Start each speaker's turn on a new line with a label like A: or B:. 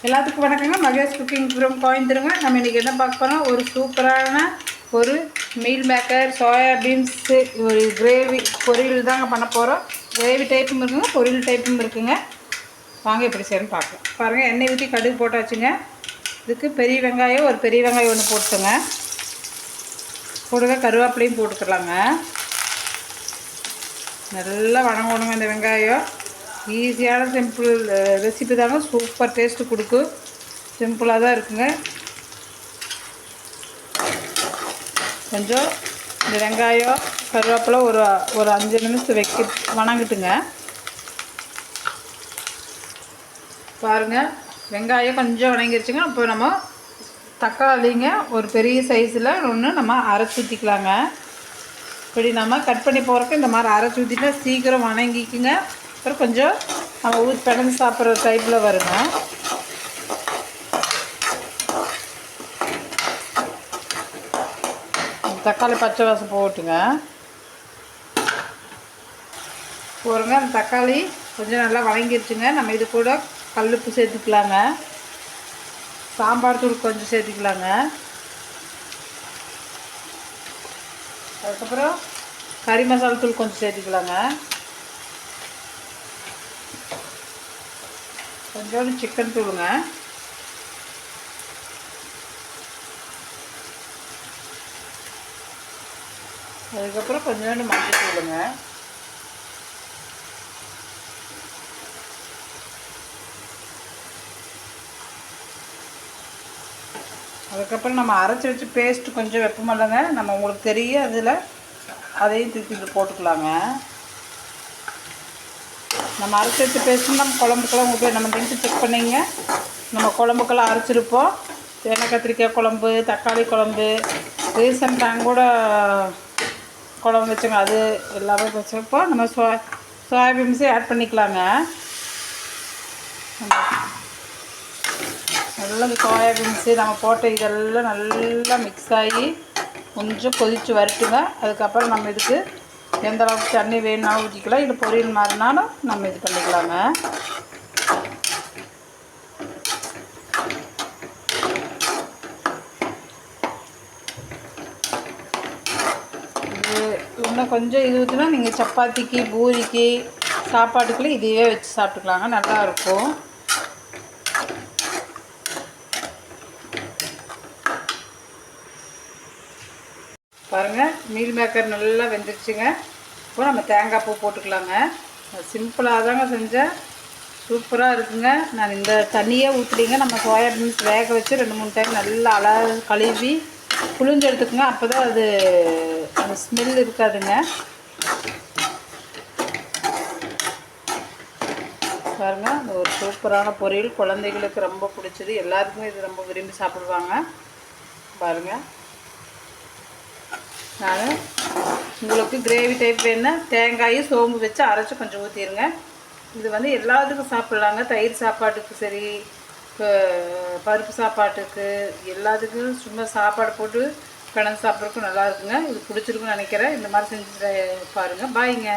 A: எல்லாத்துக்கும் வணக்கங்க. Mahesh cooking from கோயம்புத்தூருங்க. நம்ம இன்றைக்கி என்ன பார்க்க போகிறோம், ஒரு சூப்பரான ஒரு மீல் மேக்கர் சோயா பீன்ஸு ஒரு கிரேவி பொரியல் தாங்க பண்ண போகிறோம். கிரேவி டைப்பும் இருக்குங்க, பொரியல் டைப்பும் இருக்குங்க. வாங்க எப்படி செய்யணும்னு பார்க்கலாம். பாருங்கள், எண்ணெய் ஊற்றி கடுகு போட்டாச்சுங்க. இதுக்கு பெரிய வெங்காயம் ஒரு பெரிய வெங்காயம் ஒன்று போட்டுங்க. கூடவே கருவேப்பிலையும் போட்டுக்கலாங்க. நல்லா வணங்கணுங்க. இந்த வெங்காயம் ஈஸியான சிம்பிள் ரெசிபி தாங்க, சூப்பர் டேஸ்ட்டு கொடுக்கும். சிம்பிளாக தான் இருக்குங்க. கொஞ்சம் இந்த வெங்காயம் கருவேப்பிலை ஒரு 5 நிமிஷம் வணங்கிட்டுங்க. பாருங்கள், வெங்காயம் கொஞ்சம் வணங்கிருச்சுங்க. இப்போ நம்ம தக்காளிங்க ஒரு பெரிய சைஸில் ஒன்று நம்ம அரைச்சி ஊற்றிக்கலாங்க. இப்படி நம்ம கட் பண்ணி போகிறக்கு இந்த மாதிரி அரைச்சி ஊற்றிட்டா சீக்கிரம் வணங்கிக்குங்க. அப்புறம் கொஞ்சம் நம்ம பிணைஞ்சு சாப்பிட்ற டைப்பில் வருங்க. தக்காளி பச்சை வாசம் போட்டுங்க. போருங்க, அந்த தக்காளி கொஞ்சம் நல்லா வதங்கிருச்சுங்க. நம்ம இது கூட கல்லுப்பு சேர்த்துக்கலாங்க. சாம்பார் தூள் கொஞ்சம் சேர்த்துக்கலாங்க. அதுக்கப்புறம் கறி மசாலா தூள் கொஞ்சம் சேர்த்துக்கலாங்க. கொஞ்சோண்டு சிக்கன் தூளுங்க. அதுக்கப்புறம் கொஞ்சோண்டு மஞ்சள் தூளுங்க. அதுக்கப்புறம் நம்ம அரைச்சி வச்சு பேஸ்ட்டு கொஞ்சம் வைப்போமில்லங்க, நம்ம உங்களுக்கு தெரியும் அதில் அதையும் தூக்கி போட்டுக்கலாங்க. நம்ம அரைச்சி வச்சு பேஸ்ட்டு நம்ம குழம்புக்கெல்லாம் உங்களுக்கு நம்ம திங்ஸ் செக் பண்ணிங்க. நம்ம குழம்புக்கெல்லாம் அரைச்சிருப்போம். தேங்காய் கத்திரிக்காய் குழம்பு, தக்காளி குழம்பு, ரீசன்ட் டைம் கூட குழம்பு வச்சுங்க, அது எல்லாமே வச்சுருப்போ நம்ம சோயாபீன்ஸே ஆட் பண்ணிக்கலாங்க. நல்லா இந்த சோயாபீன்ஸு நம்ம போட்ட இதெல்லாம் நல்லா மிக்ஸ் ஆகி கொஞ்சம் கொதித்து வரட்டுங்க. அதுக்கப்புறம் நம்ம இதுக்கு எந்த அளவுக்கு தண்ணி வேணும்னாலும் ஊற்றிக்கலாம். இது பொரியல் மாதிரினாலும் நம்ம இது பண்ணிக்கலாங்க. இது இன்னும் கொஞ்சம் இது ஊற்றினா நீங்கள் சப்பாத்திக்கு பூரிக்கு சாப்பாட்டுக்குள்ளே இதையே வச்சு சாப்பிட்டுக்கலாங்க, நல்லாயிருக்கும். பாருங்கள், மீல் மேக்கர் நல்லா வெந்துருச்சுங்க. இப்போ நம்ம தேங்காய் பூ போட்டுக்கலாங்க. சிம்பிளாக தாங்க செஞ்சேன், சூப்பராக இருக்குங்க. நான் இந்த தண்ணியே ஊற்றுலிங்க, நம்ம சோயாபீன்ஸ் வேக வச்சு 2-3 டைம் நல்லா கழுவி புளிஞ்சு எடுத்துக்கோங்க. அப்போ தான் அது அந்த ஸ்மெல் இருக்காதுங்க. பாருங்கள், அந்த ஒரு சூப்பரான பொரியல், குழந்தைகளுக்கு ரொம்ப பிடிச்சது, எல்லாருக்குமே இது ரொம்ப விரும்பி சாப்பிடுவாங்க. பாருங்கள், நான் உங்களுக்கு கிரேவி டைப் வேணுன்னா தேங்காயும் சோம்பு வச்சு அரைச்சி கொஞ்சம் ஊற்றிடுங்க. இது வந்து எல்லாத்துக்கும் சாப்பிட்லாங்க. தயிர் சாப்பாட்டுக்கு சரி, பருப்பு சாப்பாட்டுக்கு, எல்லாத்துக்கும் சும்மா சாப்பாடு போட்டு பிணைஞ்சு சாப்பிட்றதுக்கும் நல்லா இருக்குங்க. இது பிடிச்சிருக்குன்னு நினைக்கிறேன். இந்த மாதிரி செஞ்சு பாருங்கள். பாய்ங்க.